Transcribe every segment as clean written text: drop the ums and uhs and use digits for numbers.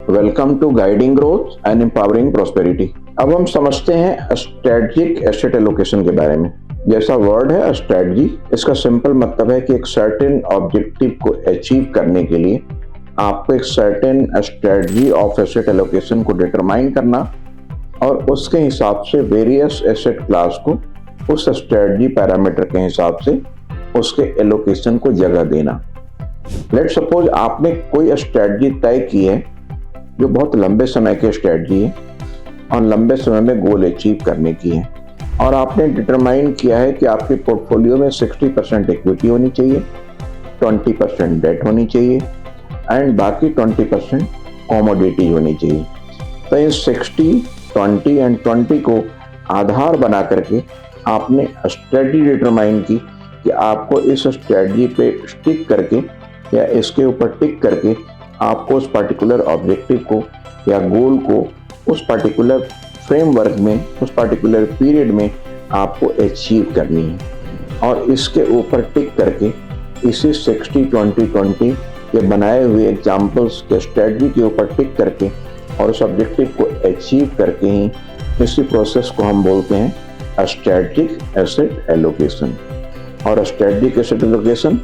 Welcome to guiding growth and empowering prosperity. अब हम समझते हैं स्ट्रेटजिक एसेट एलोकेशन के बारे में। जैसा वर्ड है स्ट्रेटजी, इसका सिंपल मतलब है कि एक सर्टेन ऑब्जेक्टिव को अचीव करने के लिए आपको एक certain strategy of asset allocation को डिटरमाइन करना और उसके हिसाब से वेरियस एसेट क्लास को उस स्ट्रेटजी पैरामीटर के हिसाब से उसके एलोकेशन को जगह देना। लेट सपोज आपने कोई स्ट्रेटजी तय की है जो बहुत लंबे समय की स्ट्रेटजी है और लंबे समय में गोल अचीव करने की है, और आपने डिटरमाइन किया है कि आपके पोर्टफोलियो में 60% इक्विटी होनी चाहिए, 20% डेट होनी चाहिए एंड बाकी 20% कमोडिटी होनी चाहिए। तो इन 60, 20 एंड 20 को आधार बना करके आपने स्ट्रेटजी डिटरमाइन की कि आपको इस स्ट्रेटजी पे स्टिक करके या इसके ऊपर टिक करके आपको उस पर्टिकुलर ऑब्जेक्टिव को या गोल को उस पर्टिकुलर फ्रेमवर्क में, उस पर्टिकुलर पीरियड में आपको अचीव करनी है। और इसके ऊपर टिक करके इसी 60-20-20 के बनाए हुए एग्जाम्पल्स के स्ट्रेटजी के ऊपर टिक करके और उस ऑब्जेक्टिव को अचीव करके ही इसी प्रोसेस को हम बोलते हैं स्ट्रेटजिक एसेट एलोकेशन। और स्ट्रेटजिक एसेट एलोकेशन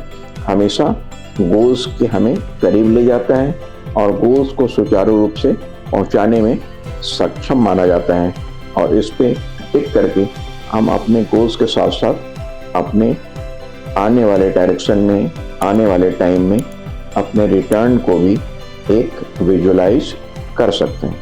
हमेशा गोल्स के हमें करीब ले जाता है और गोल्स को सुचारू रूप से पहुंचाने में सक्षम माना जाता है। और इस पे टिक करके हम अपने गोल्स के साथ साथ अपने आने वाले डायरेक्शन में, आने वाले टाइम में अपने रिटर्न को भी एक विजुलाइज कर सकते हैं।